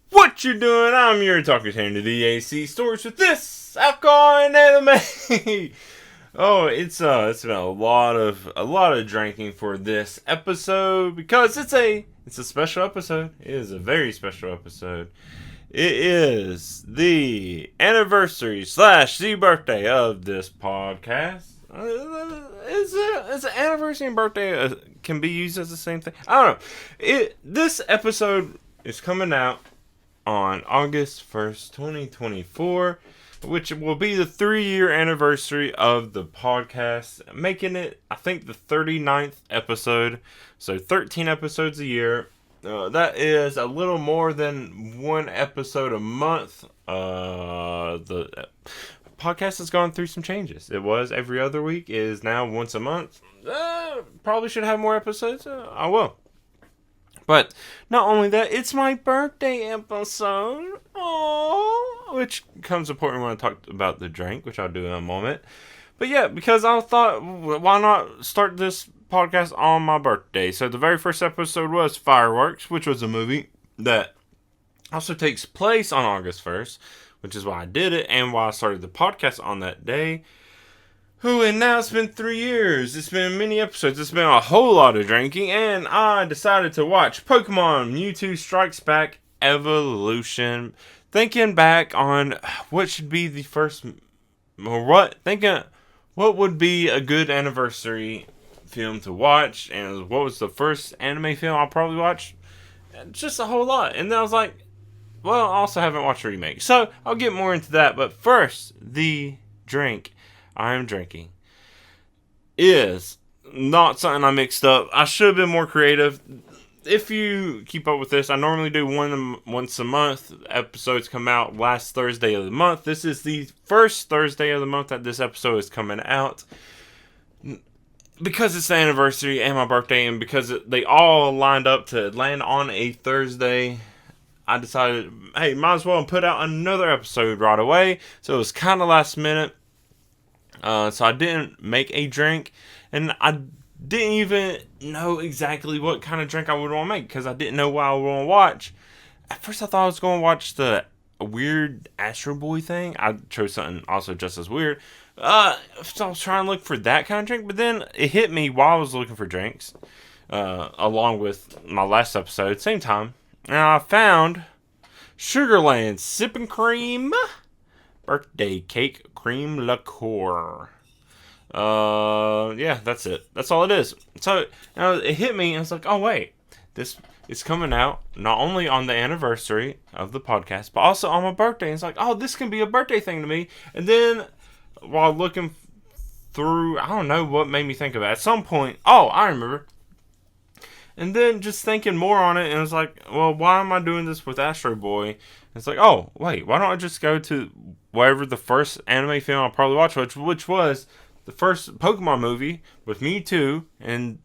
What you doing? I'm your talker to the AC Stories with this alcoholandanime. Oh, it's been a lot of drinking for this episode because it's a special episode. It is a very special episode. It is the anniversary slash the birthday of this podcast. Is an anniversary and birthday can be used as the same thing? I don't know. This episode is coming out on August 1st, 2024, which will be the 3-year anniversary of the podcast, making it, I think, the 39th episode. So 13 episodes a year. That is a little more than one episode a month. The podcast has gone through some changes. It was every other week. It is now once a month. Probably should have more episodes. I will. But not only that, it's my birthday episode. Aww. Which comes important when I talk about the drink, which I'll do in a moment. But yeah, because I thought, why not start this podcast on my birthday? So the very first episode was Fireworks, which was a movie that also takes place on August 1st, which is why I did it and why I started the podcast on that day. And now it's been 3 years. It's been many episodes. It's been a whole lot of drinking. And I decided to watch Pokemon Mewtwo Strikes Back Evolution. Thinking back on what should be the first... what would be a good anniversary film to watch. And what was the first anime film I'll probably watch. Just a whole lot. And then I was like, well, I also haven't watched a remake. So I'll get more into that. But first, the drink I'm drinking is not something I mixed up. I should have been more creative. If you keep up with this, I normally do once a month. Episodes come out last Thursday of the month. This is the first Thursday of the month that this episode is coming out. Because it's the anniversary and my birthday, and because they all lined up to land on a Thursday, I decided, hey, might as well put out another episode right away. So it was kind of last minute. So I didn't make a drink, and I didn't even know exactly what kind of drink I would want to make, because I didn't know what I would want to watch. At first I thought I was going to watch the weird Astro Boy thing. I chose something also just as weird. So I was trying to look for that kind of drink, but then it hit me while I was looking for drinks, along with my last episode, same time, and I found Sugarland Sippin Cream Birthday Cake Cream Liqueur. Yeah, that's it. That's all it is. So it hit me, and I was like, oh wait, this is coming out not only on the anniversary of the podcast, but also on my birthday. And it's like, oh, this can be a birthday thing to me. And then while looking through, I don't know what made me think of it. At some point, oh, I remember. And then just thinking more on it, and it's like, well, why am I doing this with Astro Boy? And it's like, oh, wait, why don't I just go to whatever the first anime film I'll probably watch, which was the first Pokemon movie with Mewtwo. And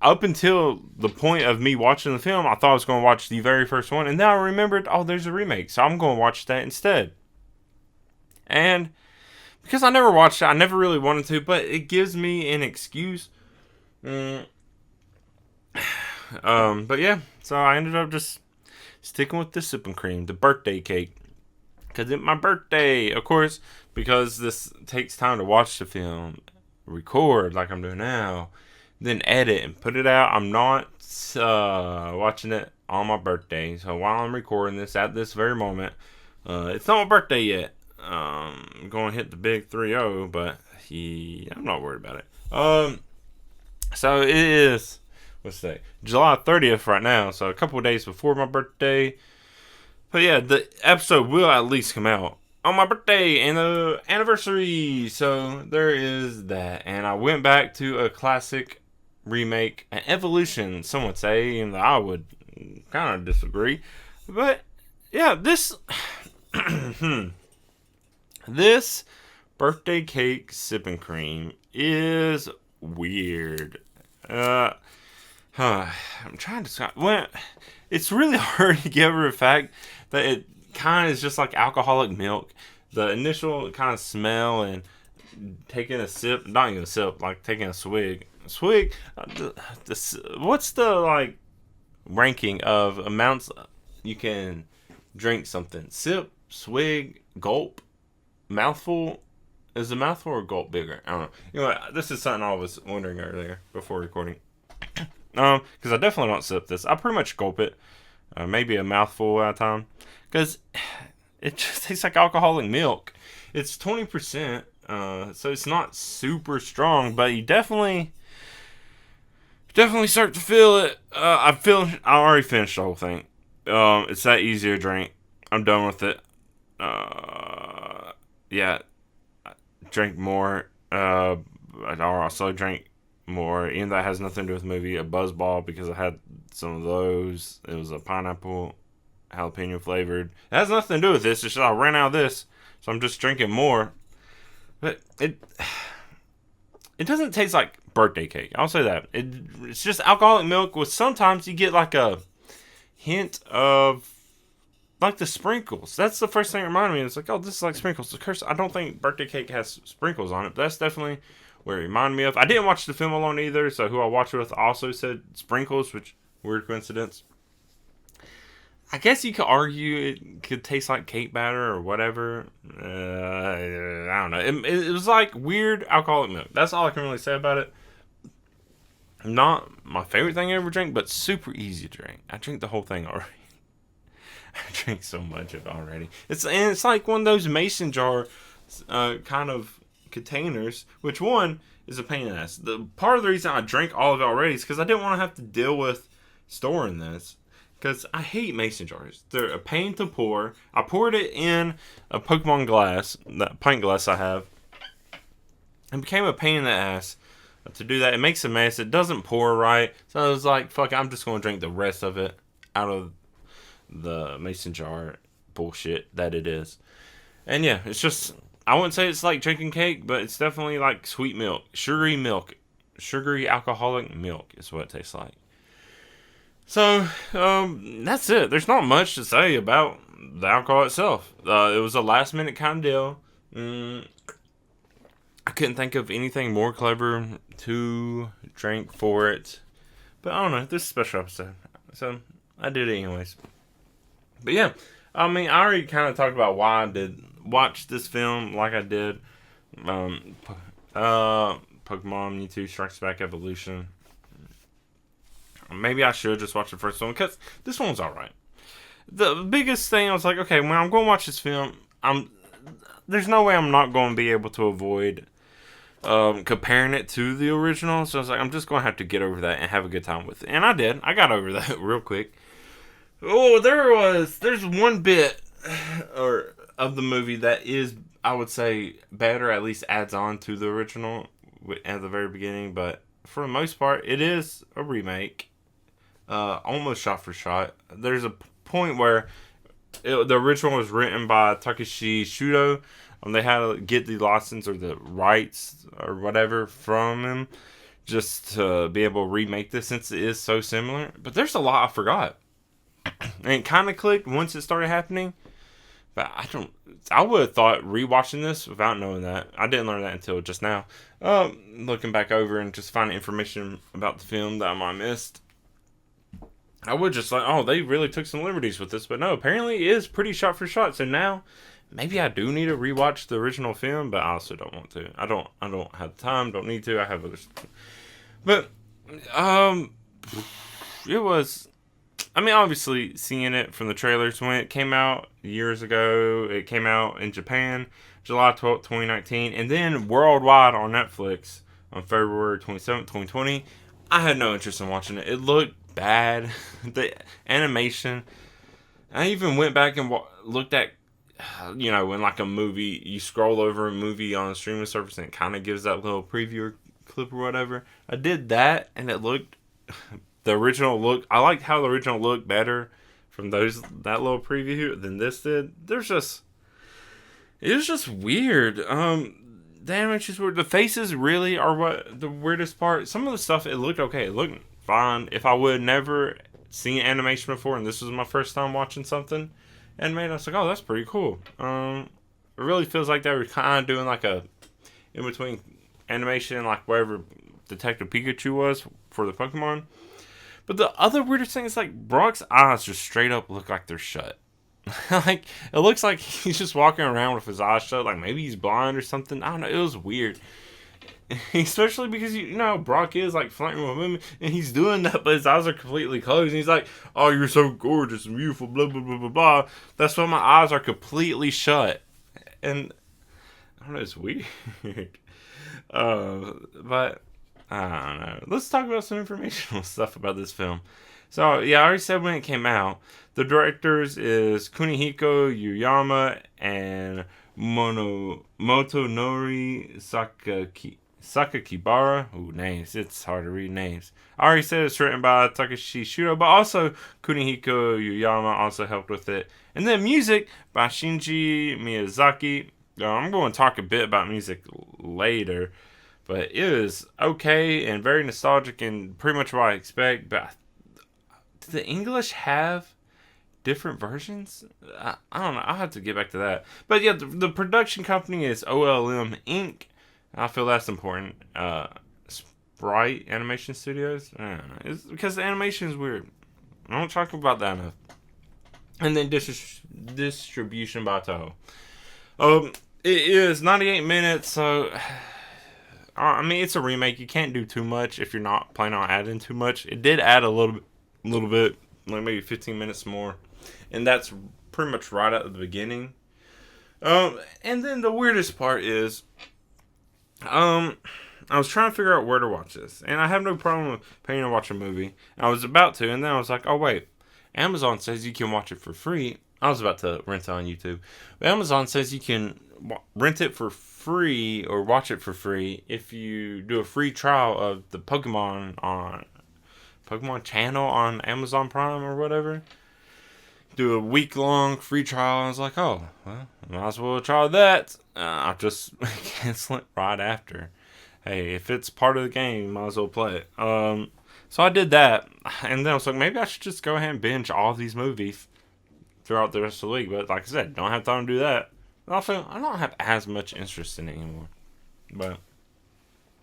up until the point of me watching the film, I thought I was going to watch the very first one. And now I remembered, oh, there's a remake, so I'm going to watch that instead. And because I never watched it, I never really wanted to, but it gives me an excuse. But yeah, so I ended up just sticking with the Sippin Cream, the birthday cake. Because it's my birthday, of course, because this takes time to watch the film, record like I'm doing now, then edit and put it out. I'm not watching it on my birthday. So while I'm recording this at this very moment, it's not my birthday yet. I'm going to hit the big 3-0, but I'm not worried about it. So it is, let's say, July 30th right now, so a couple of days before my birthday. But yeah, the episode will at least come out on my birthday and the anniversary. So there is that. And I went back to a classic remake, an evolution, some would say, and I would kind of disagree. But yeah, this this birthday cake Sippin Cream is weird. I'm trying to... Well, it's really hard to get over the fact that it kind of is just like alcoholic milk. The initial kind of smell and taking a sip, not even a sip, like taking a swig. What's the, like, ranking of amounts you can drink something. Sip, swig, gulp, mouthful. Is a mouthful or gulp bigger? I don't know. You know, this is something I was wondering earlier before recording. Because I definitely don't sip this. I pretty much gulp it. Maybe a mouthful at a time. Because it just tastes like alcoholic milk. It's 20%, so it's not super strong, but you definitely start to feel it. I already finished the whole thing. It's that easy to drink. I'm done with it. Yeah, drink more. I also drank more, even though it has nothing to do with the movie. A Buzzball, because I had some of those. It was a pineapple, jalapeno flavored. It has nothing to do with this. It's just I ran out of this, so I'm just drinking more. But it doesn't taste like birthday cake. I'll say that. It's just alcoholic milk with sometimes you get like a hint of like the sprinkles. That's the first thing that reminded me. It's like, oh, this is like sprinkles. Of course, I don't think birthday cake has sprinkles on it, but that's definitely where it reminded me of. I didn't watch the film alone either, so who I watched it with also said sprinkles, which weird coincidence. I guess you could argue it could taste like cake batter or whatever. I don't know. It was like weird alcoholic milk. That's all I can really say about it. Not my favorite thing I ever drank, but super easy to drink. I drink the whole thing already. I drink so much of it already. It's like one of those mason jar kind of containers, which one is a pain in the ass. The part of the reason I drank all of it already is because I didn't want to have to deal with storing this. Because I hate mason jars. They're a pain to pour. I poured it in a Pokemon glass, that pint glass I have. It became a pain in the ass to do that. It makes a mess. It doesn't pour right. So I was like, fuck it, I'm just going to drink the rest of it out of the mason jar bullshit that it is. And yeah, it's just, I wouldn't say it's like drinking cake, but it's definitely like sweet milk. Sugary alcoholic milk is what it tastes like. So, that's it. There's not much to say about the alcohol itself. It was a last minute kind of deal. I couldn't think of anything more clever to drink for it. But I don't know, this is a special episode. So, I did it anyways. But yeah, I mean, I already kind of talked about why I did watch this film like I did. Pokemon Mewtwo Strikes Back Evolution. Maybe I should just watch the first one, because this one's alright. The biggest thing, I was like, okay, when I'm going to watch this film, there's no way I'm not going to be able to avoid comparing it to the original. So I was like, I'm just going to have to get over that and have a good time with it. And I did. I got over that real quick. Oh, there's one bit of the movie that is, I would say, better, at least adds on to the original at the very beginning. But for the most part, it is a remake. Almost shot for shot. There's a point where the original was written by Takeshi Shudo. They had to get the license or the rights or whatever from him just to be able to remake this, since it is so similar. But there's a lot I forgot. And it kind of clicked once it started happening. But I would have thought rewatching this without knowing that. I didn't learn that until just now. Looking back over and just finding information about the film that I might have missed. I would just like, oh, they really took some liberties with this. But no, apparently it is pretty shot for shot. So now, maybe I do need to rewatch the original film, but I also don't want to. I don't have the time, don't need to. I have others. But, it was, I mean, obviously, seeing it from the trailers when it came out years ago. It came out in Japan, July 12th, 2019. And then worldwide on Netflix on February 27th, 2020. I had no interest in watching it. It looked bad. The animation. I even went back and looked at, when like a movie, you scroll over a movie on a streaming service and it kind of gives that little preview or clip or whatever. I did that and it looked, the original look, I liked how the original looked better from that little preview than this did. It was just weird. The animations were, the faces really are what the weirdest part. Some of the stuff, it looked okay. It looked fine. If I would have never seen animation before and this was my first time watching something animated, I was like, oh, that's pretty cool. It really feels like they were kind of doing like a in between animation, like wherever Detective Pikachu was for the Pokemon. But the other weirdest thing is like Brock's eyes just straight up look like they're shut. Like it looks like he's just walking around with his eyes shut. Like maybe he's blind or something. I don't know. It was weird. Especially because you know Brock is like flirting with women and he's doing that, but his eyes are completely closed. And he's like, "Oh, you're so gorgeous and beautiful." Blah blah blah blah blah. That's why my eyes are completely shut. And I don't know. It's weird. But I don't know. Let's talk about some informational stuff about this film. So, yeah, I already said when it came out. The directors is Kunihiko Yuyama and Motonori Sakakibara. Ooh, names. It's hard to read names. I already said it's written by Takashi Shudo, but also Kunihiko Yuyama also helped with it. And then music by Shinji Miyazaki. I'm going to talk a bit about music later. But it is okay and very nostalgic and pretty much what I expect. But do the English have different versions? I don't know. I'll have to get back to that. But yeah, the production company is OLM Inc. I feel that's important. Sprite Animation Studios? I don't know. It's because the animation is weird. I don't talk about that enough. And then distribution by Toho. It is 98 minutes, so... I mean, it's a remake. You can't do too much if you're not planning on adding too much. It did add a little bit, like maybe 15 minutes more, and that's pretty much right at the beginning. And then the weirdest part is, I was trying to figure out where to watch this, and I have no problem with paying to watch a movie. I was about to, and then I was like, oh wait, Amazon says you can watch it for free. I was about to rent it on YouTube, but Amazon says you can rent it for free or watch it for free if you do a free trial of the Pokemon channel on Amazon Prime or whatever. Do a week-long free trial. I was like, oh, well, might as well try that. I'll just cancel it right after. Hey, if it's part of the game, might as well play it. So I did that, and then I was like, maybe I should just go ahead and binge all these movies throughout the rest of the week. But like I said, don't have time to do that. Also, I don't have as much interest in it anymore. But,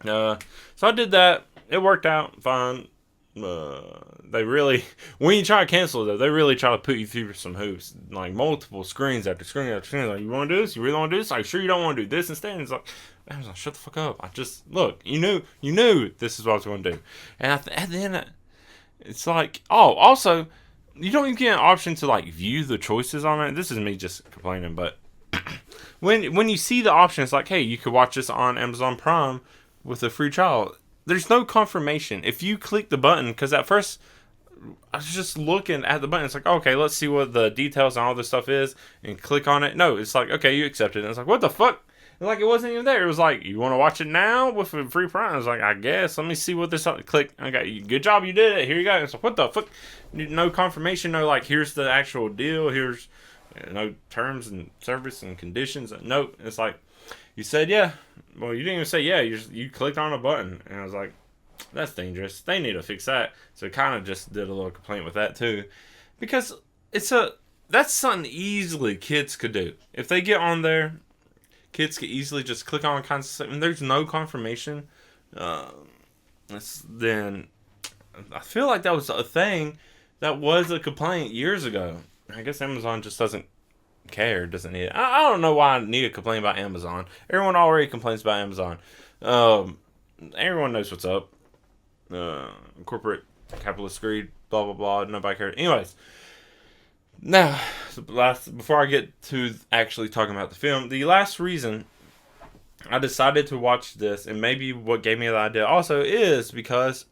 so I did that. It worked out fine. They really, when you try to cancel it, though, they really try to put you through some hoops. Like, multiple screens after screen after screen. Like, you want to do this? You really want to do this? Like, sure you don't want to do this instead? And it's like, Amazon, shut the fuck up. I just, look, you knew this is what I was going to do. And at the end, it's like, oh, also, you don't even get an option to, like, view the choices on it. This is me just complaining, but when you see the option, it's like, hey, you could watch this on Amazon Prime with a free trial. There's no confirmation. If you click the button, because at first I was just looking at the button. It's like, okay, let's see what the details and all this stuff is, and click on it. No, it's like, okay, you accept it. And it's like, what the fuck? And like, it wasn't even there. It was like, you want to watch it now with a free Prime? I was like, I guess. Let me see what this. Click. Okay, good job, you did it. Here you go. It's like, what the fuck? No confirmation. No, like, here's the actual deal. Here's no terms and service and conditions. Nope. It's like, you said yeah. Well, you didn't even say yeah. You clicked on a button. And I was like, that's dangerous. They need to fix that. So I kind of just did a little complaint with that too. Because that's something easily kids could do. If they get on there, kids could easily just click on kinds of stuff. And there's no confirmation. Then I feel like that was a thing that was a complaint years ago. I guess Amazon just doesn't care, doesn't need it. I don't know why I need to complain about Amazon. Everyone already complains about Amazon. Everyone knows what's up. Corporate capitalist greed, blah blah blah. Nobody cares. Anyways, now before I get to actually talking about the film, the last reason I decided to watch this, and maybe what gave me the idea also, is because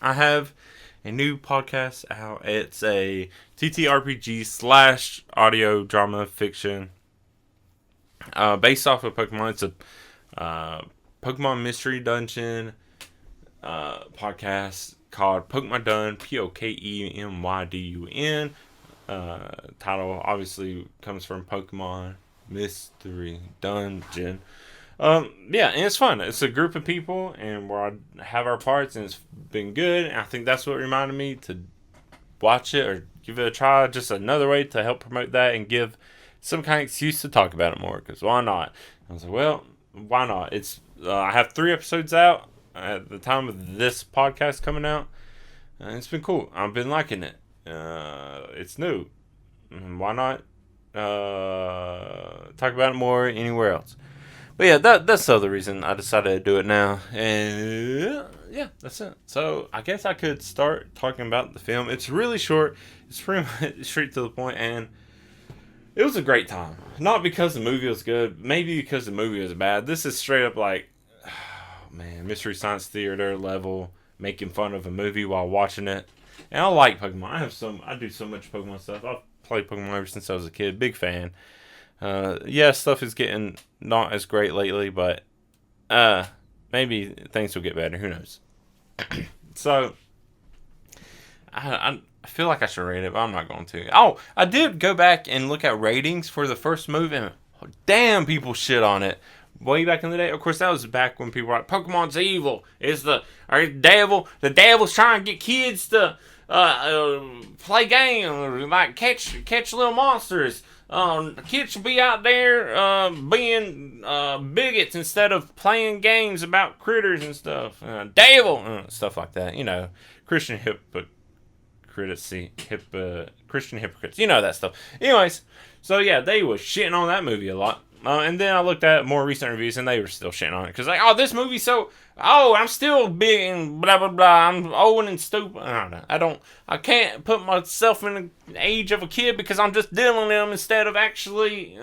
I have a new podcast out. It's a TTRPG / audio drama fiction based off of Pokemon. It's a Pokemon Mystery Dungeon podcast called Pokemon Pokemydun. Title obviously comes from Pokemon Mystery Dungeon. Yeah, and it's fun. It's a group of people, and where I have our parts, and it's been good. And I think that's what reminded me to watch it or give it a try. Just another way to help promote that and give some kind of excuse to talk about it more. Because why not? I was like, well, why not? It's I have 3 episodes out at the time of this podcast coming out. It's been cool. I've been liking it. It's new. Why not talk about it more anywhere else? But yeah, that's the other reason I decided to do it now. And yeah, that's it. So I guess I could start talking about the film. It's really short. It's pretty much straight to the point, and it was a great time. Not because the movie was good, maybe because the movie was bad. This is straight up like, oh man, Mystery Science Theater level, making fun of a movie while watching it. And I like Pokemon. I do so much Pokemon stuff. I've played Pokemon ever since I was a kid. Big fan. Yeah, stuff is getting not as great lately, but maybe things will get better. Who knows? So, I feel like I should rate it, but I'm not going to. Oh, I did go back and look at ratings for the first movie, and damn, people shit on it. Way back in the day, of course, that was back when people were like, "Pokemon's evil. It's the devil. The devil's trying to get kids to play games, like catch little monsters. Kids should be out there being bigots instead of playing games about critters and stuff. Devil stuff like that. You know, Christian Christian hypocrites. You know that stuff. Anyways, so yeah, they was shitting on that movie a lot. And then I looked at more recent reviews, and they were still shitting on it. Because, like, oh, this movie's so... Oh, I'm still big and blah, blah, blah. I'm old and stupid. I don't know. I can't put myself in the age of a kid because I'm just dealing with them instead of actually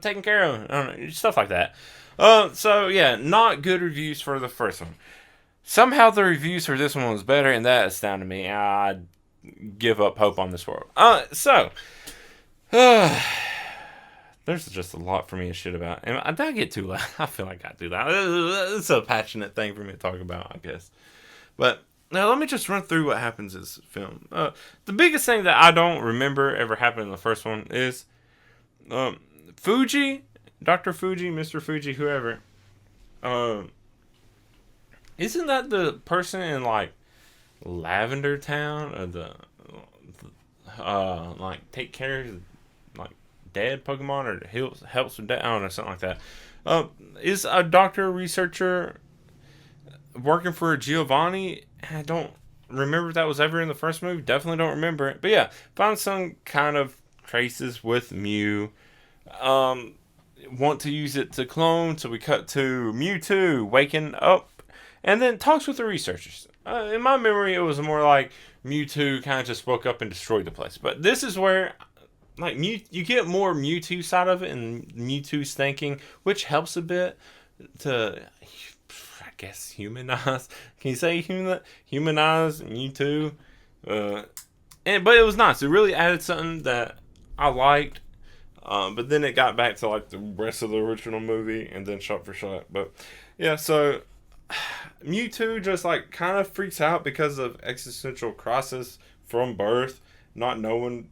taking care of them. I don't know. Stuff like that. So, yeah, not good reviews for the first one. Somehow the reviews for this one was better, and that astounded me. I give up hope on this world. There's just a lot for me to shit about. And I get too loud. I feel like I do that. It's a passionate thing for me to talk about, I guess. But now let me just run through what happens in this film. The biggest thing that I don't remember ever happened in the first one is Fuji, Dr. Fuji, Mr. Fuji, whoever. Isn't that the person in like Lavender Town or like take care of like dead Pokemon or helps with dead? I don't know, something like that. Is a doctor researcher working for Giovanni? I don't remember if that was ever in the first movie. Definitely don't remember it. But yeah, found some kind of traces with Mew. Want to use it to clone, so we cut to Mewtwo waking up and then talks with the researchers. In my memory, it was more like Mewtwo kind of just woke up and destroyed the place. But this is where, like, you get more Mewtwo side of it and Mewtwo's thinking, which helps a bit to, I guess, humanize. Can you say humanize Mewtwo? But it was nice. It really added something that I liked. But then it got back to like the rest of the original movie and then shot for shot. But yeah, so Mewtwo just like kind of freaks out because of existential crisis from birth, not knowing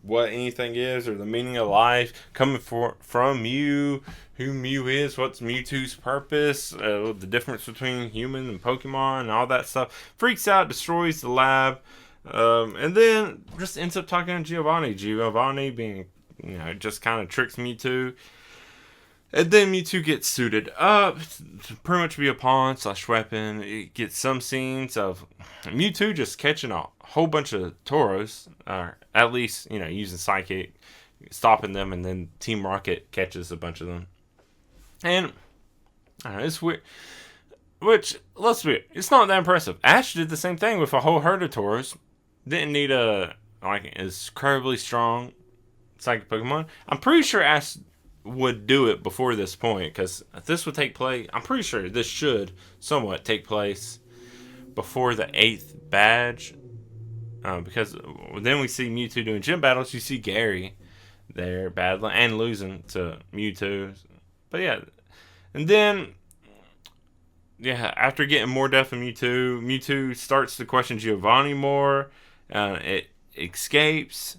what anything is or the meaning of life, coming from Mew, who Mew is, what's Mewtwo's purpose, the difference between human and Pokemon and all that stuff. Freaks out, destroys the lab, and then just ends up talking to Giovanni. Giovanni being, just kind of tricks Mewtwo. And then Mewtwo gets suited up to pretty much be a pawn / weapon. It gets some scenes of Mewtwo just catching a whole bunch of Tauros, or at least, using Psychic, stopping them, and then Team Rocket catches a bunch of them. And, I don't know, it's weird. Which, let's be, it's not that impressive. Ash did the same thing with a whole herd of Tauros. Didn't need an incredibly strong Psychic Pokemon. I'm pretty sure Ash would do it before this point, because this would take place, I'm pretty sure this should somewhat take place before the 8th badge, because then we see Mewtwo doing gym battles. You see Gary there battling and losing to Mewtwo. But yeah, and then after getting more death from Mewtwo starts to question Giovanni more. It escapes,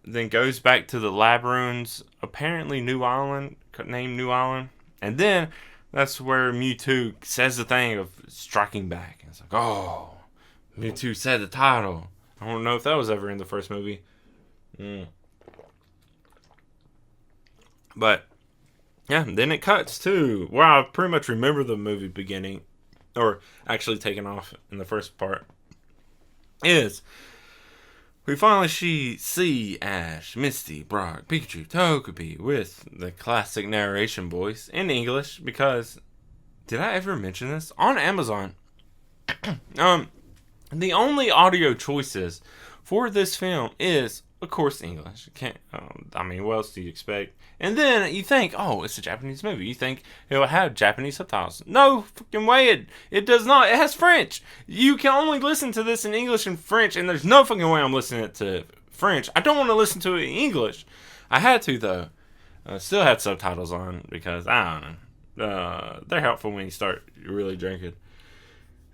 then goes back to the lab ruins, apparently New Island, named New Island. And then that's where Mewtwo says the thing of striking back. It's like, oh, Mewtwo said the title. I don't know if that was ever in the first movie. But, yeah, then it cuts to where I pretty much remember the movie beginning, or actually taking off in the first part. is we finally see Ash, Misty, Brock, Pikachu, Togepi with the classic narration voice in English because did I ever mention this? On Amazon, the only audio choices for this film is, of course, English. Can't. I mean, what else do you expect? And then you think, oh, it's a Japanese movie. You think it will have Japanese subtitles. No fucking way. It does not. It has French. You can only listen to this in English and French, and there's no fucking way I'm listening to French. I don't want to listen to it in English. I had to though. Still had subtitles on because I don't know. They're helpful when you start really drinking.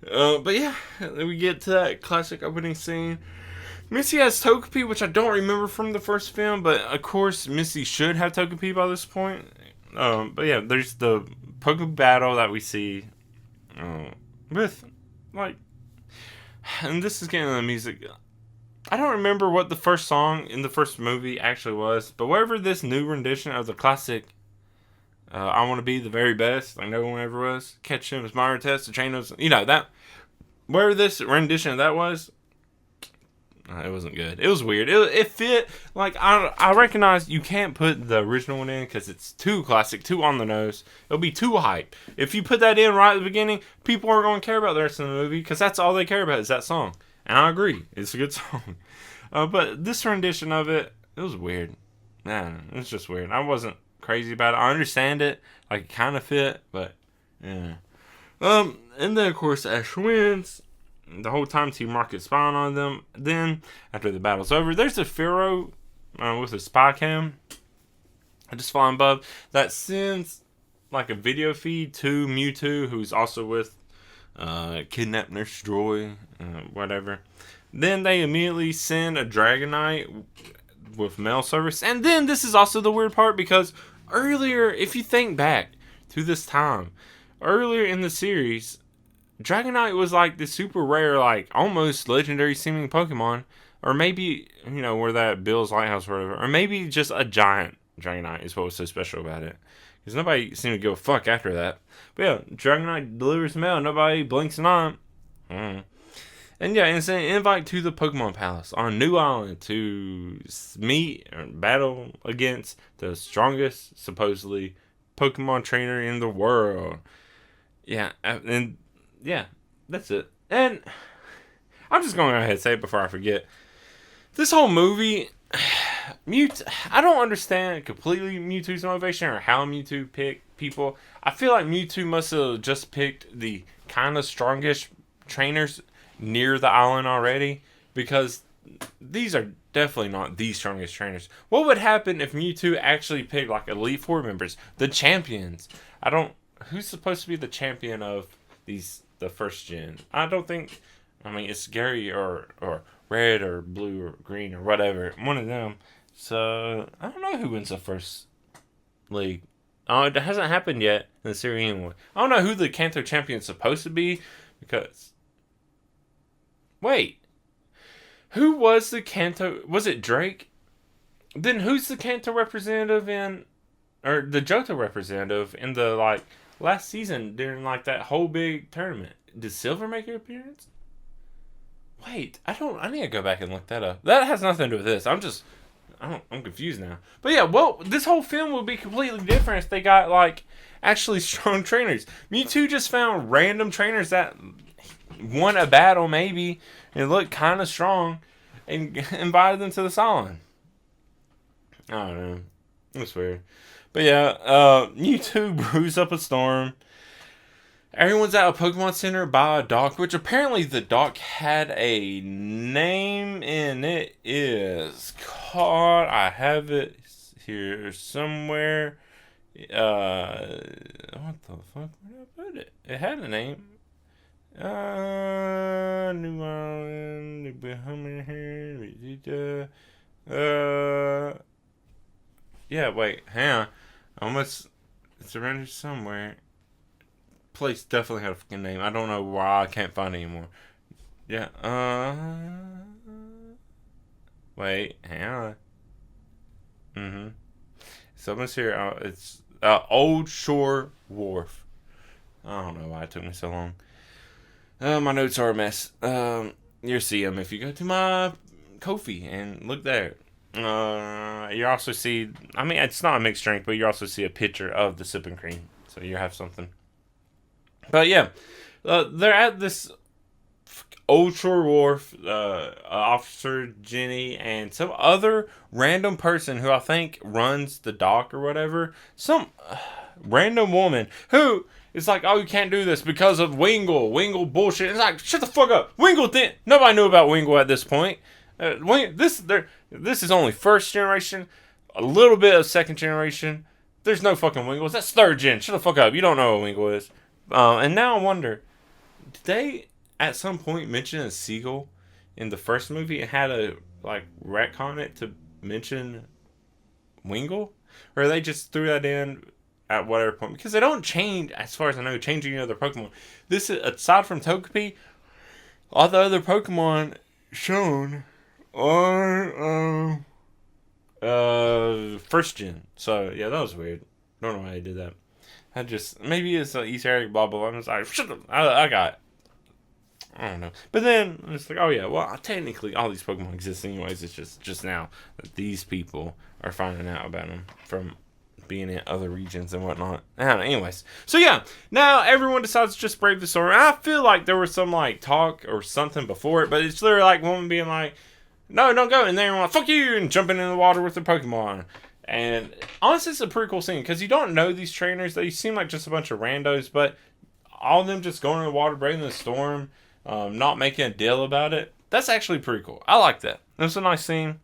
But yeah, we get to that classic opening scene. Missy has Togepi, which I don't remember from the first film, but of course Missy should have Togepi by this point. But yeah, there's the Pokemon battle that we see with, like, and this is getting the music. I don't remember what the first song in the first movie actually was, but whatever this new rendition of the classic I Want to Be the Very Best, like no one ever was, Catch Him as Myra Test, the Chain of, that, whatever this rendition of that was, it wasn't good. It was weird. It fit, like, I recognize you can't put the original one in because it's too classic, too on the nose. It'll be too hype. If you put that in right at the beginning, people aren't going to care about the rest of the movie because that's all they care about is that song. And I agree. It's a good song. But this rendition of it, it was weird. Man, it's just weird. I wasn't crazy about it. I understand it. Like, it kind of fit, but, yeah. And then, of course, Ash wins. The whole time Team Rocket spying on them. Then, after the battle's over, there's a Pharaoh with a spy cam just flying above that sends like a video feed to Mewtwo, who's also with Kidnap Nurse Joy, whatever. Then they immediately send a Dragonite with mail service. And then this is also the weird part because earlier, if you think back to this time, earlier in the series, Dragonite was like the super rare, like almost legendary seeming Pokemon, or maybe, where that Bill's Lighthouse or whatever, or maybe just a giant Dragonite is what was so special about it. Because nobody seemed to give a fuck after that. But yeah, Dragonite delivers mail, nobody blinks an eye. And yeah, and send an invite to the Pokemon Palace on New Island to meet or battle against the strongest, supposedly, Pokemon trainer in the world. Yeah, and yeah, that's it. And I'm just going to go ahead and say it before I forget. This whole movie, I don't understand completely Mewtwo's motivation or how Mewtwo picked people. I feel like Mewtwo must have just picked the kind of strongest trainers near the island already, because these are definitely not the strongest trainers. What would happen if Mewtwo actually picked like Elite Four members, the champions? Who's supposed to be the champion of the first gen? It's Gary or Red or Blue or Green or whatever, one of them. So I don't know who wins the first league. It hasn't happened yet in the series anymore. I don't know who the Kanto champion is supposed to be, because wait, who was the Kanto? Was it Drake? Then who's the Kanto representative or the Johto representative in the last season during that whole big tournament? Did Silver make an appearance? Wait, I need to go back and look that up. That has nothing to do with this. I'm confused now. But yeah, well, this whole film would be completely different if they got actually strong trainers. Mewtwo just found random trainers that won a battle maybe and looked kind of strong and invited them to this island. I don't know. It's weird. But yeah, Mewtwo brews up a storm. Everyone's at a Pokemon Center by a dock, which apparently the dock had a name, and it is called, I have it here somewhere. What the fuck? Where did I put it? It had a name. New Island, New Bahama here. Yeah, wait, hang on. It's around here somewhere. Place definitely had a fucking name. I don't know why I can't find it anymore. Yeah, wait, hang on. Someone's here. It's Old Shore Wharf. I don't know why it took me so long. My notes are a mess. You'll see them if you go to my Ko-fi and look there. You also see, I mean, it's not a mixed drink, but you also see a picture of the Sippin Cream. So you have something. But yeah, they're at this Ultra Wharf, Officer Jenny, and some other random person who I think runs the dock or whatever. Some random woman who is like, oh, you can't do this because of Wingle. Wingle bullshit. It's like, shut the fuck up. Wingle didn't. Nobody knew about Wingle at this point. This is only first generation, a little bit of second generation. There's no fucking Wingles. That's third gen. Shut the fuck up. You don't know what Wingle is. And now I wonder, did they at some point mention a seagull in the first movie and had a like retcon it to mention Wingle, or they just threw that in at whatever point? Because they don't change, as far as I know, changing other Pokemon. This is, aside from Togepi, all the other Pokemon shown are first gen. So yeah, that was weird. Don't know why they did that. I just, maybe it's an Easter egg, blah blah blah. I was like, shut up. I got it. I don't know. But then it's like, oh yeah, well technically all these Pokemon exist anyways. It's just now that these people are finding out about them from being in other regions and whatnot. I don't know. Anyways, so yeah, now everyone decides to just brave the storm. And I feel like there was some like talk or something before it, but it's literally like woman being like, no, don't go. And then like, fuck you, and jumping in the water with the Pokemon. And honestly, it's a pretty cool scene because you don't know these trainers. They seem like just a bunch of randos, but all of them just going in the water, braving the storm, not making a deal about it. That's actually pretty cool. I like that. That's a nice scene.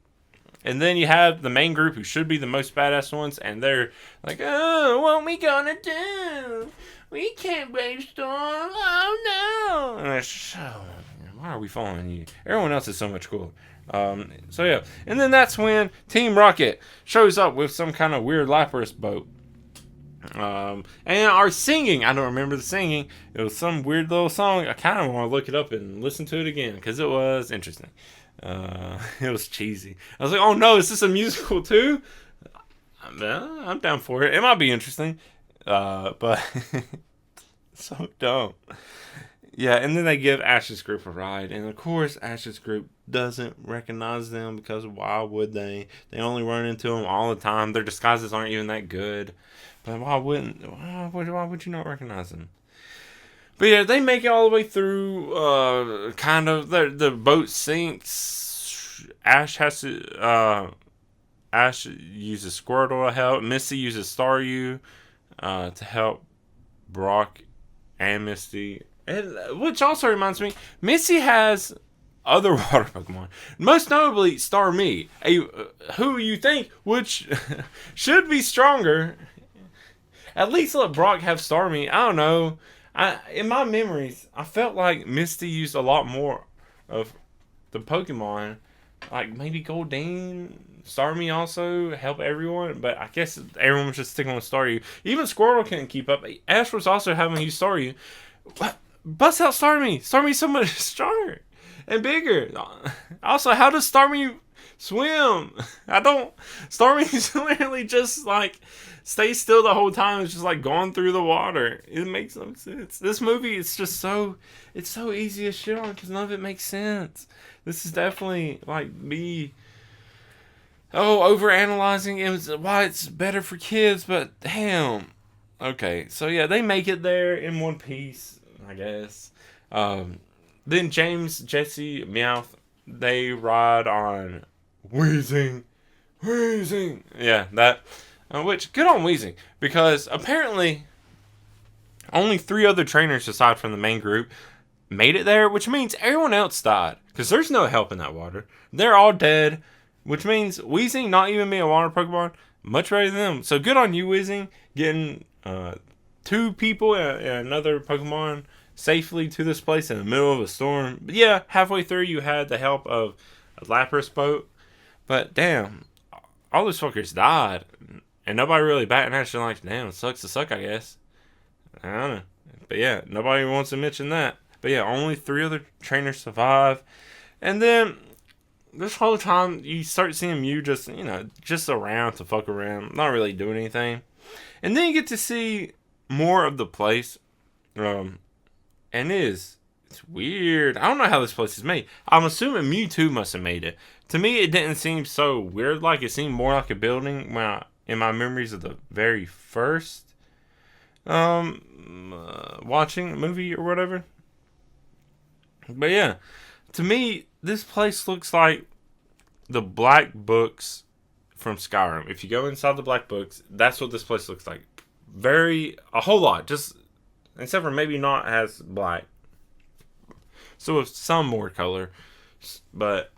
And then you have the main group who should be the most badass ones, and they're like, oh, what we gonna do? We can't brave storm. Oh, no. And it's, oh, why are we following you? Everyone else is so much cooler. So yeah, and then that's when Team Rocket shows up with some kind of weird Lapras boat. And our singing, I don't remember the singing. It was some weird little song. I kind of want to look it up and listen to it again because it was interesting. It was cheesy. I was like, oh no, is this a musical too? I'm down for it. It might be interesting. But so dumb. Yeah, and then they give Ash's group a ride. And of course, Ash's group doesn't recognize them because why would they? They only run into them all the time. Their disguises aren't even that good. But why would you not recognize them? But yeah, they make it all the way through. Kind of, the boat sinks. Ash uses Squirtle to help. Misty uses Staryu to help Brock and Misty. And, which also reminds me, Misty has other water Pokemon. Most notably, Starmie, who you think should be stronger. At least let Brock have Starmie. I don't know. In my memories, I felt like Misty used a lot more of the Pokemon. Like maybe Goldeen, Starmie also help everyone. But I guess everyone was just sticking with Staryu. Even Squirtle couldn't keep up. Ash was also having to use Staryu. Bust out Starmie. Starmie's so much stronger and bigger. Also, how does Starmie swim? Starmie's literally just like stay still the whole time. It's just like going through the water. It makes no sense. This movie is just it's so easy to shit on because none of it makes sense. This is definitely like me overanalyzing it, why it's better for kids, but damn. Okay, so yeah, they make it there in one piece, I guess. Then James, Jesse, Meowth, they ride on Wheezing. Yeah, that. Which, good on Wheezing, because apparently only 3 other trainers aside from the main group made it there, which means everyone else died, because there's no help in that water. They're all dead, which means Wheezing not even being a water Pokemon, much better than them. So good on you, Wheezing, getting 2 people and another Pokemon safely to this place in the middle of a storm. But yeah, halfway through you had the help of a Lapras boat, but damn, all those fuckers died. And nobody really batting at you like, damn, it sucks to suck, I guess. I don't know. But yeah, nobody wants to mention that. But yeah, only 3 other trainers survive. And then, this whole time, you start seeing Mew just around to fuck around. Not really doing anything. And then you get to see more of the place. And it's It's weird. I don't know how this place is made. I'm assuming Mewtwo must have made it. To me, it didn't seem so weird. Like it seemed more like a building in my memories of the very first watching a movie or whatever. But yeah, to me, this place looks like the black books from Skyrim. If you go inside the black books, that's what this place looks like. A whole lot. Just, except for maybe not as black. So with some more color. But,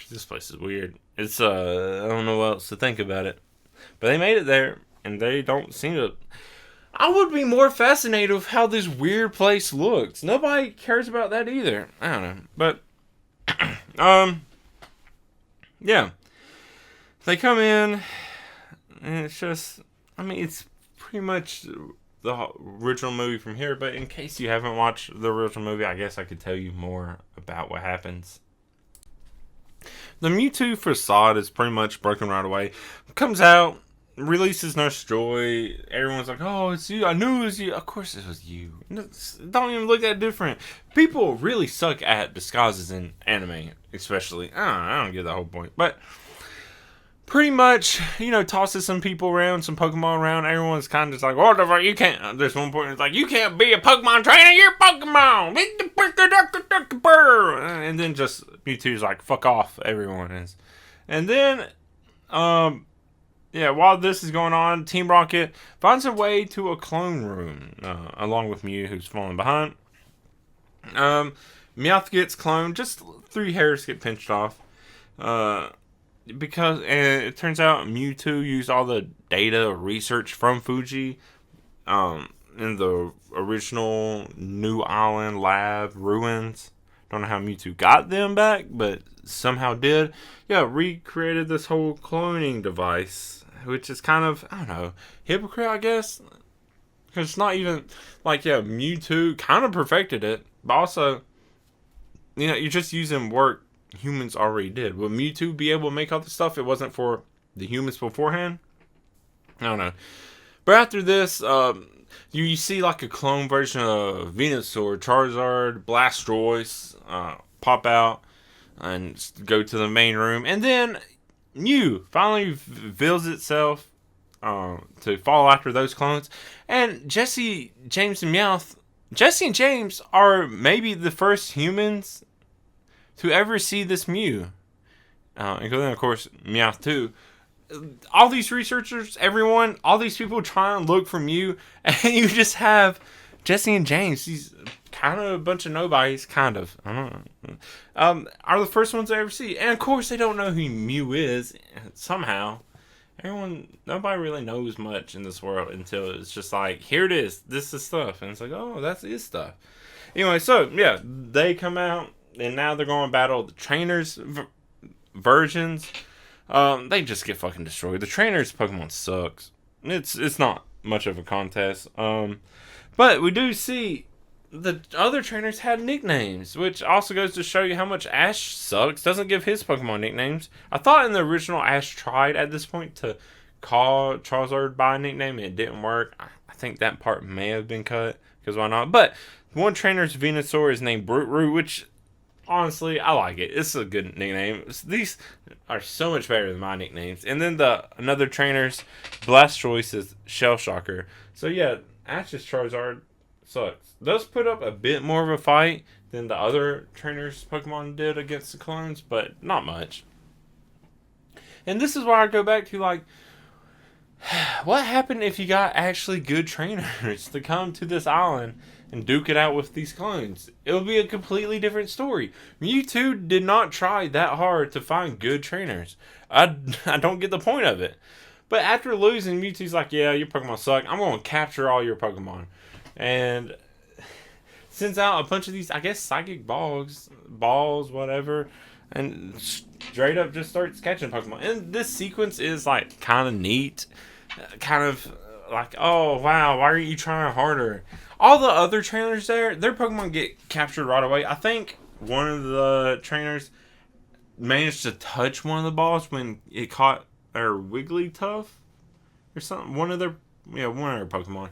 this place is weird. It's, I don't know what else to think about it. But they made it there, and they don't seem to... I would be more fascinated with how this weird place looks. Nobody cares about that either. I don't know. But, yeah. They come in, and it's just, I mean, it's pretty much the original movie from here, but in case you haven't watched the original movie, I guess I could tell you more about what happens. The Mewtwo facade is pretty much broken right away. Comes out, releases Nurse Joy. Everyone's like, oh, it's you. I knew it was you. Of course it was you. Don't even look that different. People really suck at disguises in anime, especially. I don't get the whole point. But pretty much, tosses some people around, some Pokemon around. Everyone's kind of just like, what the fuck, you can't. There's one point it's like, you can't be a Pokemon trainer, you're Pokemon. And then just Mewtwo's like, fuck off, everyone is. And then, while this is going on, Team Rocket finds a way to a clone room, along with Mew, who's falling behind. Meowth gets cloned, just 3 hairs get pinched off. Because it turns out Mewtwo used all the data research from Fuji in the original New Island lab ruins. Don't know how Mewtwo got them back, but somehow did. Yeah, recreated this whole cloning device, which is kind of, I don't know, hypocrite, I guess. Because it's not even, Mewtwo kind of perfected it, but also, you're just using work humans already did. Would Mewtwo be able to make all this stuff if it wasn't for the humans beforehand? I don't know. But after this, you see like a clone version of Venusaur, Charizard, Blastoise pop out and go to the main room. And then Mew finally reveals itself to follow after those clones. And Jesse, James, and Meowth. Jesse and James are maybe the first humans to ever see this Mew. Including, of course, Meowth too. All these researchers, everyone, all these people trying to look for Mew, and you just have Jesse and James, these kind of a bunch of nobodies, kind of, I don't know, are the first ones I ever see. And of course, they don't know who Mew is, somehow. Nobody really knows much in this world until it's just like, here it is, this is stuff. And it's like, oh, that's his stuff. Anyway, so, yeah, they come out, and now they're going to battle the trainers versions. They just get fucking destroyed. The trainers Pokemon sucks. It's not much of a contest. But we do see the other trainers had nicknames, which also goes to show you how much Ash sucks. Doesn't give his Pokemon nicknames. I thought in the original Ash tried at this point to call Charizard by a nickname, and it didn't work. I think that part may have been cut, because why not? But one trainer's Venusaur is named Brute, which honestly, I like it. It's a good nickname. These are so much better than my nicknames. And then another trainer's Blastoise is Shell Shocker. So yeah, Ash's Charizard sucks. Does put up a bit more of a fight than the other trainers' Pokemon did against the clones, but not much. And this is why I go back to, like, what happened if you got actually good trainers to come to this island and duke it out with these clones? It would be a completely different story. Mewtwo did not try that hard to find good trainers. I don't get the point of it. But after losing, Mewtwo's like, yeah, your Pokemon suck. I'm going to capture all your Pokemon. And sends out a bunch of these, I guess, psychic balls, whatever. And straight up just starts catching Pokemon. And this sequence is, like, kind of neat. Kind of like, oh, wow, why are you trying harder? All the other trainers there, their Pokemon get captured right away. I think one of the trainers managed to touch one of the balls when it caught a Wigglytuff or something. One of their Pokemon.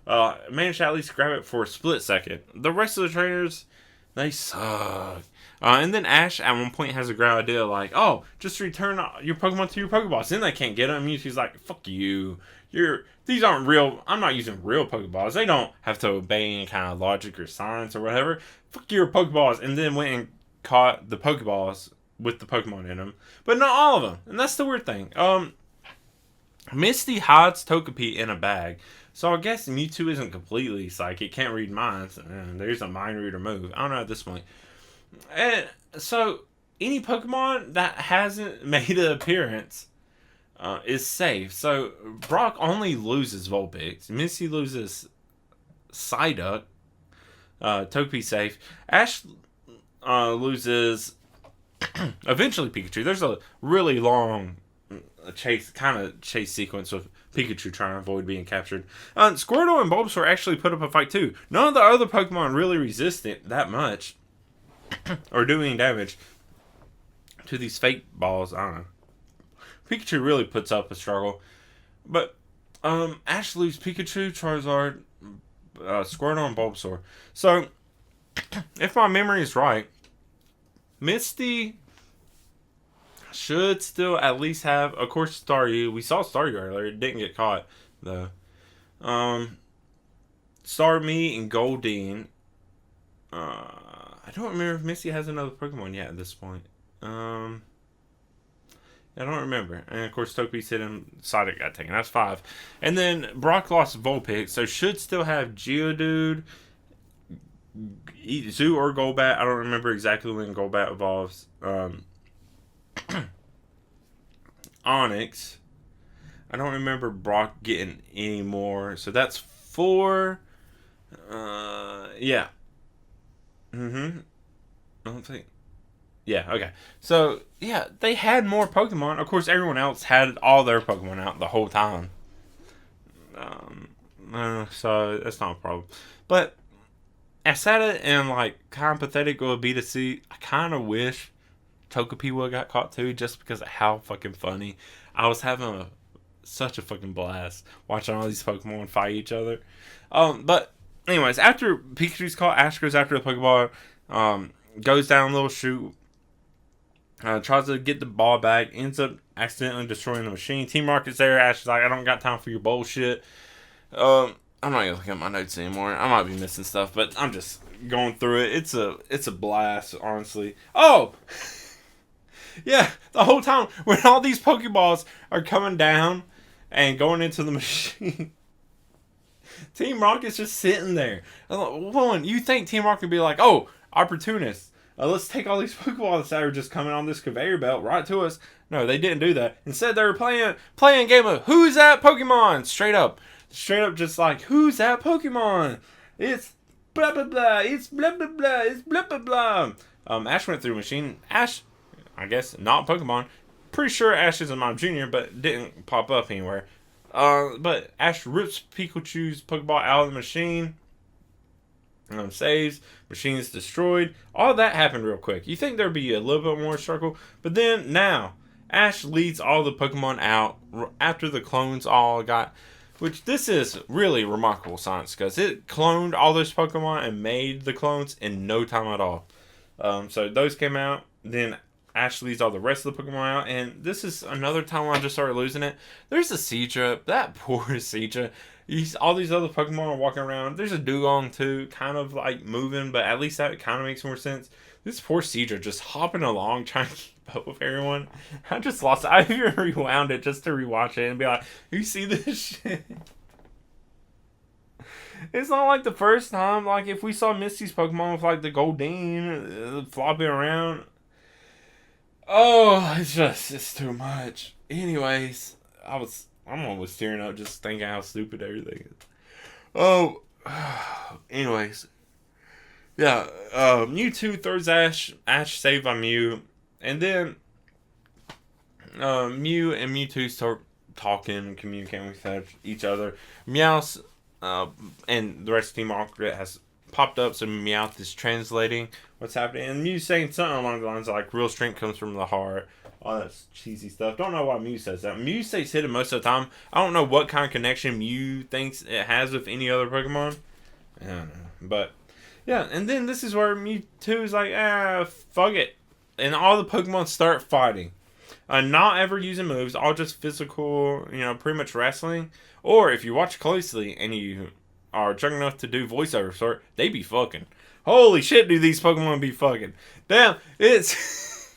Managed to at least grab it for a split second. The rest of the trainers, they suck. And then Ash at one point has a great idea like, oh, just return your Pokemon to your Pokeballs. Then they can't get them. Mewtwo's like, fuck you. These aren't real. I'm not using real Pokeballs. They don't have to obey any kind of logic or science or whatever. Fuck your Pokeballs. And then went and caught the Pokeballs with the Pokemon in them. But not all of them. And that's the weird thing. Misty hides Togepi in a bag. So I guess Mewtwo isn't completely psychic. Can't read minds. And there's a mind reader move. I don't know at this point. And so any Pokemon that hasn't made an appearance is safe. So Brock only loses Vulpix. Misty loses Psyduck. Togepi safe. Ash loses eventually Pikachu. There's a really long chase sequence with Pikachu trying to avoid being captured. Squirtle and Bulbasaur actually put up a fight too. None of the other Pokemon really resist it that much or do any damage to these fake balls. I don't know. Pikachu really puts up a struggle. But Ash loses Pikachu, Charizard, Squirtle, and Bulbasaur. So, if my memory is right, Misty should still at least have, of course, Staryu. We saw Staryu earlier. It didn't get caught, though. Starmie and Goldeen. I don't remember if Misty has another Pokemon yet at this point. I don't remember. And of course, Togepi hit him. Psyduck got taken. That's 5. And then Brock lost Vulpix, so should still have Geodude, Zoo or Golbat. I don't remember exactly when Golbat evolves. Onyx. I don't remember Brock getting any more. So that's 4. Yeah. I don't think. Yeah, okay. So, yeah, they had more Pokemon. Of course, everyone else had all their Pokemon out the whole time. So, that's not a problem. But, as sad and, like, kind of pathetic it would be to see, I kind of wish Togepi would have got caught too, just because of how fucking funny. I was having such a fucking blast watching all these Pokemon fight each other. But, anyways, after Pikachu's caught, Ash goes after the Pokeball, goes down a little chute, tries to get the ball back, ends up accidentally destroying the machine. Team Rocket's there. Ash is like, I don't got time for your bullshit. I'm not gonna look at my notes anymore. I might be missing stuff, but I'm just going through it. It's a blast, honestly. Oh, yeah. The whole time when all these Pokeballs are coming down and going into the machine, Team Rocket's just sitting there. One, you think Team Rocket would be like, oh, opportunists. Let's take all these Pokeballs that are just coming on this conveyor belt right to us. No, they didn't do that. Instead, they were playing a game of Who's That Pokemon? Straight up just like, who's that Pokemon? It's blah blah blah. It's blah blah blah. It's blah blah blah. Ash went through machine. Ash, I guess not Pokemon. Pretty sure Ash is a Mime Junior, but didn't pop up anywhere. But Ash rips Pikachu's Pokeball out of the machine. Saves, machines destroyed. All that happened real quick. You think there'd be a little bit more struggle, but then now Ash leads all the Pokemon out after the clones all got, which this is really remarkable science because it cloned all those Pokemon and made the clones in no time at all. So those came out. Then Ash leads all the rest of the Pokemon out, and this is another time when I just started losing it. There's a Seadra. That poor Seadra. All these other Pokemon are walking around. There's a Dugong too, kind of like moving, but at least that kind of makes more sense. This poor Seadra just hopping along trying to keep up with everyone. I just lost it. I even rewound it just to rewatch it and be like, you see this shit? It's not like the first time. Like if we saw Misty's Pokemon with like the Goldeen flopping around. Oh, it's too much. Anyways, I'm almost tearing up just thinking how stupid everything is. Oh, anyways. Yeah, Mewtwo throws Ash saved by Mew. And then Mew and Mewtwo start talking and communicating with each other. Meowth and the rest of Team Rocket has popped up, so Meowth is translating what's happening. And Mew's saying something along the lines of like, real strength comes from the heart. all that cheesy stuff. Don't know why Mew says that. Mew stays hidden most of the time. I don't know what kind of connection Mew thinks it has with any other Pokemon. I don't know. But, yeah. And then this is where Mewtwo is like, fuck it. And all the Pokemon start fighting. Not ever using moves. All just physical, pretty much wrestling. Or if you watch closely and you are drunk enough to do voiceover sort, they be fucking. Holy shit, do these Pokemon be fucking. Damn, it's...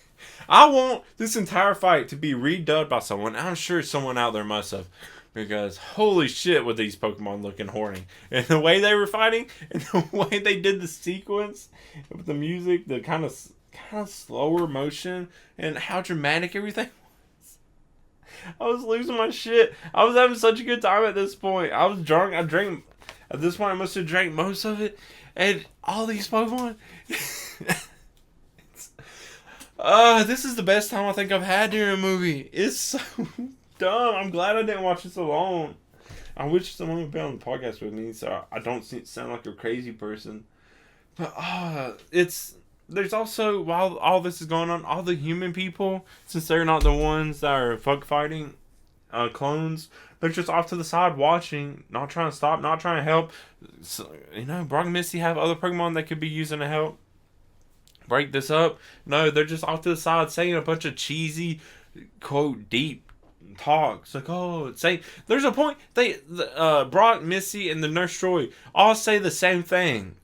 I want this entire fight to be redubbed by someone. I'm sure someone out there must have. Because holy shit, with these Pokemon looking horny. And the way they were fighting, and the way they did the sequence with the music, the kind of slower motion, and how dramatic everything was. I was losing my shit. I was having such a good time at this point. I was drunk. I drank... At this point, I must have drank most of it. And all these Pokemon... this is the best time I think I've had during a movie. It's so dumb. I'm glad I didn't watch this alone. I wish someone would be on the podcast with me so I don't sound like a crazy person. But there's also, while all this is going on, all the human people, since they're not the ones that are fuck fighting clones, they're just off to the side watching, not trying to stop, not trying to help. So, Brock and Misty have other Pokemon that could be using to help break this up. No, they're just off to the side saying a bunch of cheesy, quote, deep talks. Like, there's a point, Brock, Misty, and the Nurse Joy all say the same thing.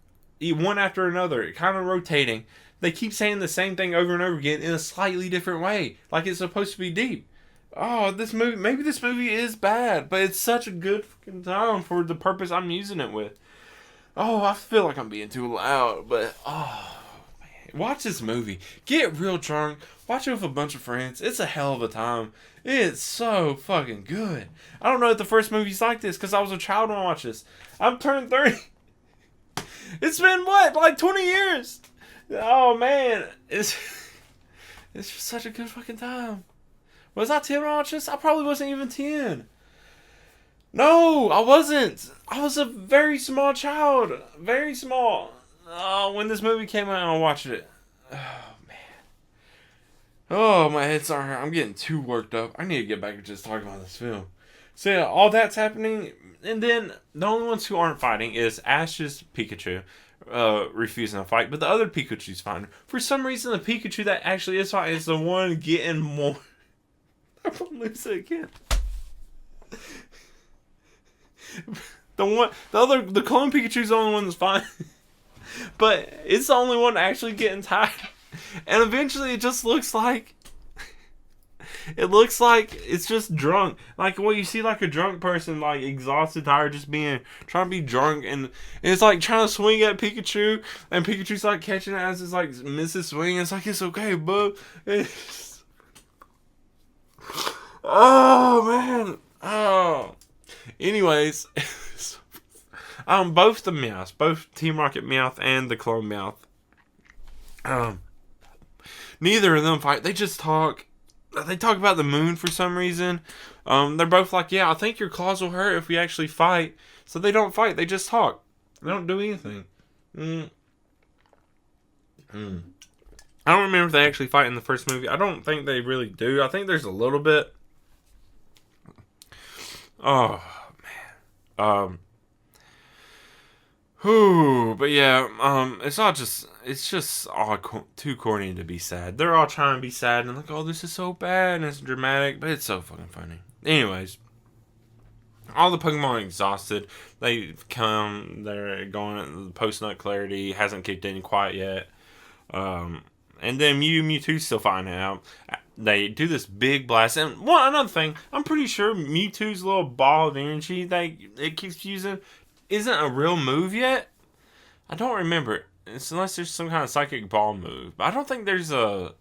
One after another, kind of rotating. They keep saying the same thing over and over again in a slightly different way. Like it's supposed to be deep. Maybe this movie is bad, but it's such a good fucking time for the purpose I'm using it with. I feel like I'm being too loud, but man. Watch this movie. Get real drunk. Watch it with a bunch of friends. It's a hell of a time. It's so fucking good. I don't know if the first movie's like this, because I was a child when I watched this. I'm turning 30. It's been like 20 years? Oh man, it's just such a good fucking time. Was I 10 when I watched this? I probably wasn't even 10. No, I wasn't. I was a very small child. Very small. When this movie came out, I watched it. Oh man. Oh, my head's starting to hurt. I'm getting too worked up. I need to get back and just talk about this film. So yeah, all that's happening. And then the only ones who aren't fighting is Ash's Pikachu refusing to fight. But the other Pikachu's fighting. For some reason, the Pikachu that actually is fighting is the one getting more... I'm going to lose it again. The clone Pikachu's the only one that's fine. But it's the only one actually getting tired. And eventually it just looks like... It looks like it's just drunk. Like, you see like a drunk person, like, exhausted, tired, just trying to be drunk. And it's like trying to swing at Pikachu. And Pikachu's like catching it as it's like misses swing. It's like, it's okay, bub. Oh, man. Oh. Anyways. Both the Meowths. Both Team Rocket Meowth and the Clone Meowth. Neither of them fight. They just talk. They talk about the moon for some reason. They're both like, yeah, I think your claws will hurt if we actually fight. So they don't fight. They just talk. They don't do anything. I don't remember if they actually fight in the first movie. I don't think they really do. I think there's a little bit. Oh, man. But yeah, it's just all too corny to be sad. They're all trying to be sad and like, oh, this is so bad and it's dramatic, but it's so fucking funny. Anyways, all the Pokemon are exhausted. They're going, post-nut clarity hasn't kicked in quite yet. And then Mewtwo's still finding out. They do this big blast. And another thing, I'm pretty sure Mewtwo's little ball of energy that it keeps using isn't a real move yet. I don't remember. It's unless there's some kind of psychic ball move. But I don't think there's a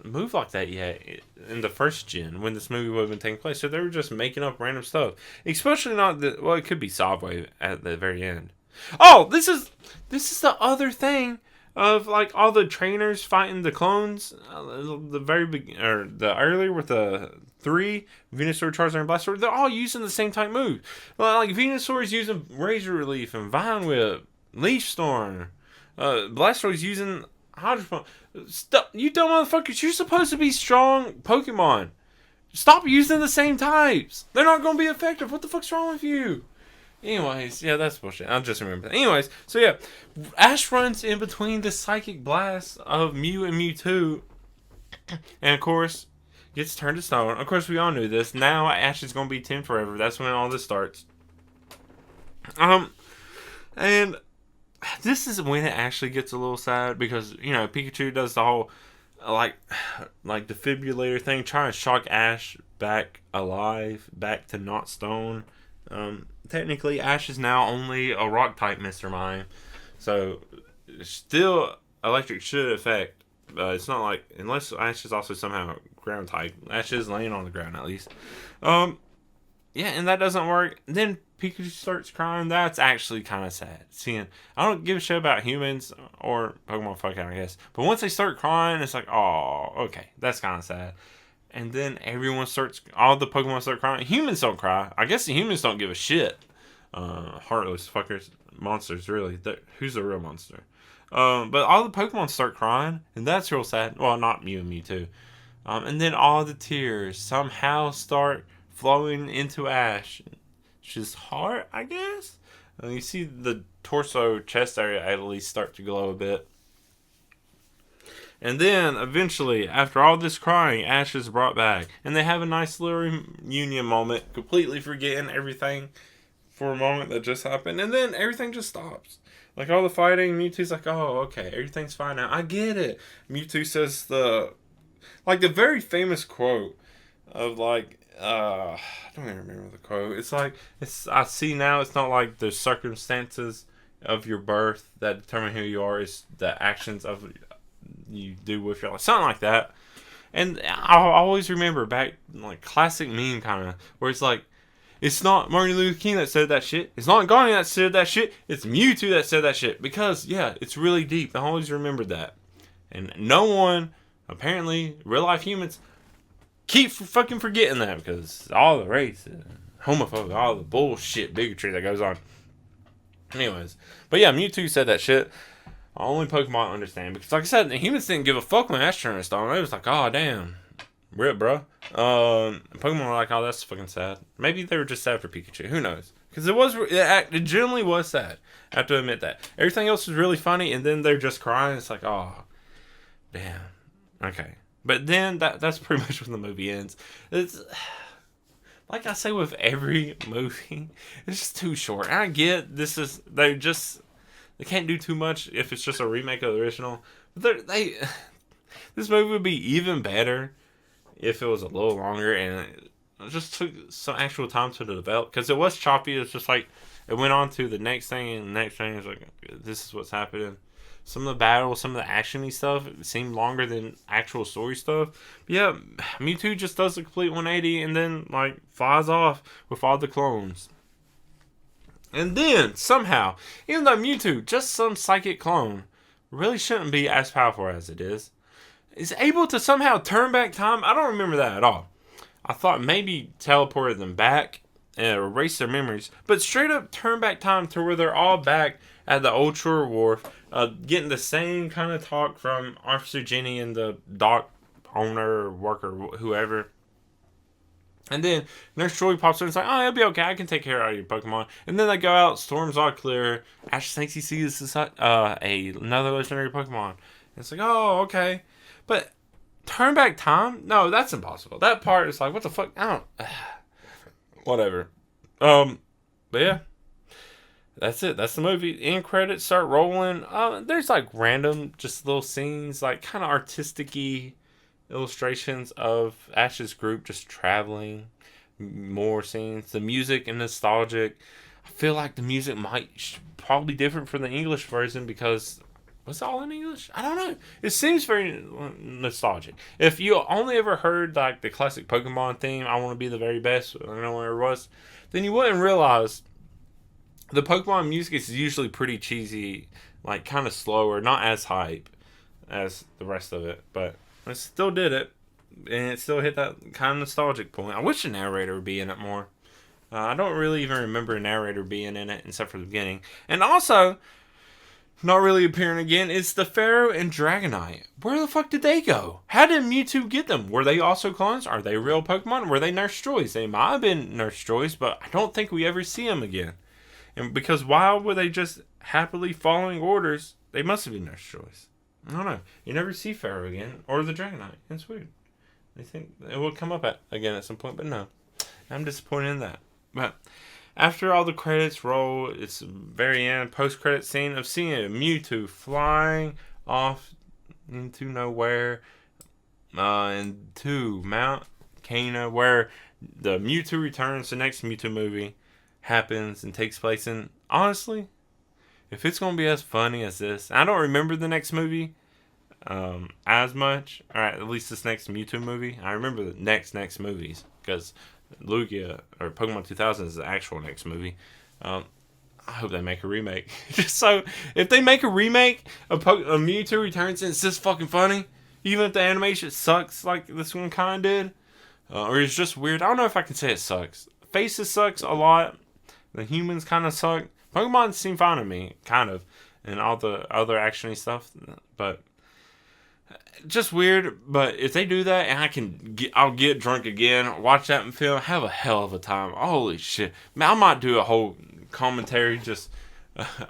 move like that yet in the first gen when this movie would have been taking place. So they were just making up random stuff. Especially not it could be Subway at the very end. Oh, this is the other thing of like all the trainers fighting the clones. The very the earlier with the 3 Venusaur, Charizard, and Blastoise, they're all using the same type move. Like Venusaur is using Razor Leaf and Vine Whip, Leaf Storm. Blastoise using Hydro Pump. Stop, you dumb motherfuckers. You're supposed to be strong Pokemon. Stop using the same types. They're not going to be effective. What the fuck's wrong with you? Anyways, yeah, that's bullshit. I'll just remember that. Anyways, so yeah, Ash runs in between the psychic blasts of Mew and Mewtwo, and of course, gets turned to stone. Of course, we all knew this. Now Ash is going to be 10 forever. That's when all this starts. And this is when it actually gets a little sad because, you know, Pikachu does the whole, like defibrillator thing, trying to shock Ash back alive, back to not stone. Technically, Ash is now only a rock type Mr. Mime, so still electric should affect. It's not like, unless Ash is also somehow ground type. Ash is laying on the ground at least. Yeah, and that doesn't work. Then Pikachu starts crying. That's actually kind of sad. Seeing, I don't give a shit about humans or Pokemon, fuck out, I guess. But once they start crying, it's like, oh, okay, that's kind of sad. And then all the Pokemon start crying. Humans don't cry. I guess the humans don't give a shit. Heartless fuckers. Monsters, really. Who's the real monster? But all the Pokemon start crying, and that's real sad. Well, not Mew and Mewtwo. And then all the tears somehow start flowing into Ash. His heart, I guess? You see the torso, chest area at least start to glow a bit. And then, eventually, after all this crying, Ash is brought back. And they have a nice little reunion moment, completely forgetting everything for a moment that just happened. And then everything just stops. Like, all the fighting, Mewtwo's like, oh, okay, everything's fine now. I get it. Mewtwo says the very famous quote of, I don't even remember the quote. It's like, I see now, it's not like the circumstances of your birth that determine who you are. It's the actions of you do with your life, something like that. And I'll always remember back, like, classic meme kind of, where it's like, it's not Martin Luther King that said that shit, it's not Gandhi that said that shit, it's Mewtwo that said that shit, because yeah, it's really deep. I always remembered that. And no one, apparently real life humans, keep fucking forgetting that, because all the race and homophobia, all the bullshit bigotry that goes on. Anyways, but yeah, Mewtwo said that shit. Only Pokemon understand, because like I said, the humans didn't give a fuck when Ash turned to stone. They was like, oh damn, rip, bro. Pokemon were like, oh, that's fucking sad. Maybe they were just sad for Pikachu. Who knows? Because it generally was sad. I have to admit that. Everything else was really funny, and then they're just crying. It's like, oh, damn. Okay. But then that's pretty much when the movie ends. It's like I say with every movie, it's just too short. And I get this they can't do too much if it's just a remake of the original. But this movie would be even better if it was a little longer and it just took some actual time to develop. Because it was choppy. It's just like it went on to the next thing and the next thing. It's like, this is what's happening. Some of the battles, some of the actiony stuff, it seemed longer than actual story stuff. But yeah, Mewtwo just does a complete 180 and then like flies off with all the clones. And then, somehow, even though Mewtwo, just some psychic clone, really shouldn't be as powerful as it is able to somehow turn back time. I don't remember that at all. I thought maybe teleported them back and erase their memories, but straight up turn back time to where they're all back at the Ultra Wharf, getting the same kind of talk from Officer Jenny and the dock owner or worker, whoever. And then Nurse Joy pops in and is like, oh, it'll be okay. I can take care of your Pokemon. And then they go out. Storm's all clear. Ash thinks he sees another legendary Pokemon. And it's like, oh, okay. But turn back time? No, that's impossible. That part is like, what the fuck? I don't... Whatever. But yeah. That's it. That's the movie. End credits start rolling. There's like random, just little scenes, like kind of artistic-y illustrations of Ash's group just traveling. More scenes. The music and nostalgic. I feel like the music might probably different from the English version because was it all in English? I don't know. It seems very nostalgic. If you only ever heard like the classic Pokemon theme, I want to be the very best, I don't know where it was, then you wouldn't realize the Pokemon music is usually pretty cheesy, like kind of slower, not as hype as the rest of it, but it still did it, and it still hit that kind of nostalgic point. I wish the narrator would be in it more. I don't really even remember a narrator being in it, except for the beginning. And also, not really appearing again, is the Pharaoh and Dragonite. Where the fuck did they go? How did Mewtwo get them? Were they also clones? Are they real Pokemon? Were they Nurse Joys? They might have been Nurse Joys, but I don't think we ever see them again. And because why were they just happily following orders? They must have been Nurse Joys. I don't know. You never see Pharaoh again, or the Dragonite. It's weird. I think it will come up again at some point, but no. I'm disappointed in that. But after all the credits roll, it's the very end, post-credit scene of seeing a Mewtwo flying off into nowhere into Mount Cana, where the Mewtwo returns. The next Mewtwo movie happens and takes place in, honestly, if it's going to be as funny as this, I don't remember the next movie as much. Alright, at least this next Mewtwo movie. I remember the next movies, because Lugia, or Pokemon 2000 is the actual next movie. I hope they make a remake. Just so, if they make a remake of Mewtwo Returns and it's just fucking funny, even if the animation sucks like this one kind of did, or it's just weird. I don't know if I can say it sucks. Faces sucks a lot. The humans kind of suck. Pokemon seem fine to me, kind of, and all the other actiony stuff, but just weird. But if they do that, and I'll get drunk again, watch that film, have a hell of a time. Holy shit, man! I might do a whole commentary just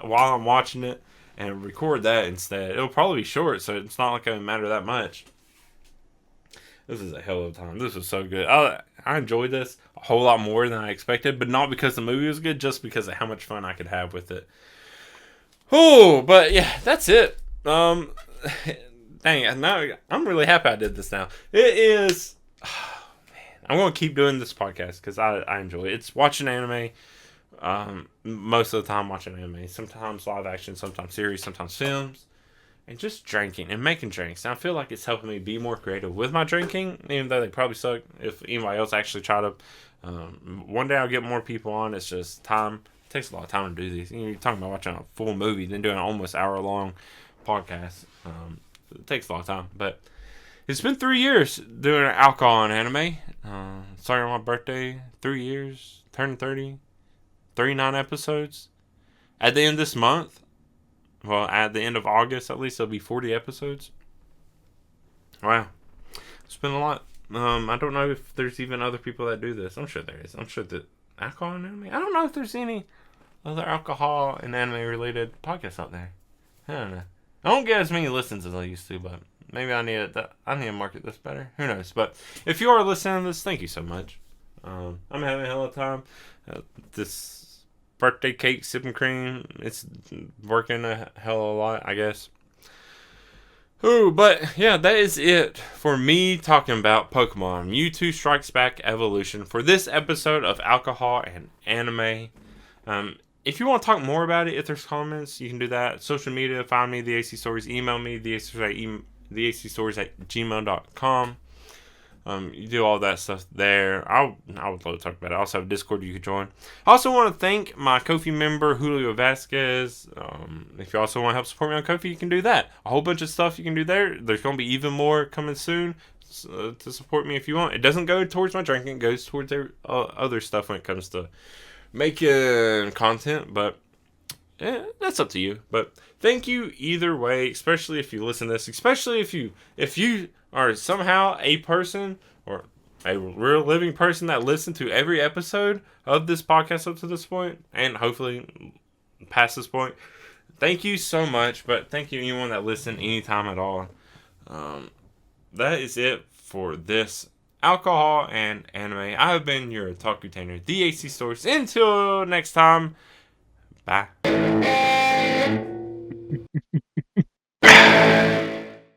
while I'm watching it and record that instead. It'll probably be short, so it's not like it matter that much. This is a hell of a time. This was so good. I enjoyed this a whole lot more than I expected, but not because the movie was good, just because of how much fun I could have with it. Oh, but yeah, that's it. Dang, now I'm really happy I did this now. It is... Oh, man. I'm going to keep doing this podcast because I enjoy it. It's watching anime. Most of the time watching anime. Sometimes live action, sometimes series, sometimes films. And just drinking and making drinks. And I feel like it's helping me be more creative with my drinking, even though they probably suck. If anybody else actually try to... one day I'll get more people on. It's just time. It takes a lot of time to do these. You're talking about watching a full movie, then doing an almost hour-long podcast. It takes a lot of time. But it's been 3 years doing alcohol and anime. Started on my birthday. 3 years. Turning 30. 39 episodes. At the end of this month, well, at the end of August, at least, there'll be 40 episodes. Wow. It's been a lot. I don't know if there's even other people that do this. I'm sure there is. I'm sure that alcohol and anime. I don't know if there's any other alcohol and anime related podcasts out there. I don't know. I don't get as many listens as I used to, but maybe I need to market this better. Who knows? But if you are listening to this, thank you so much. I'm having a hell of a time. This birthday cake, Sippin Cream, it's working a hell of a lot, I guess. Ooh, but yeah, that is it for me talking about Pokemon Mewtwo Strikes Back Evolution for this episode of Alcohol and Anime. If you want to talk more about it, if there's comments, you can do that. Social media, find me, theacstories, email me, theacstories@gmail.com. You do all that stuff there. I would love to talk about it. I also have a Discord you can join. I also want to thank my Ko-fi member, Julio Vasquez. If you also want to help support me on Ko-fi, you can do that. A whole bunch of stuff you can do there. There's going to be even more coming soon to support me if you want. It doesn't go towards my drinking. It goes towards their, other stuff when it comes to making content. But that's up to you. But thank you either way, especially if you listen to this. Especially if you are somehow a person or a real living person that listened to every episode of this podcast up to this point, and hopefully past this point. Thank you so much, but thank you anyone that listened anytime at all. That is it for this alcohol and anime. I have been your otaku tainer, the AC Stories. Until next time, bye.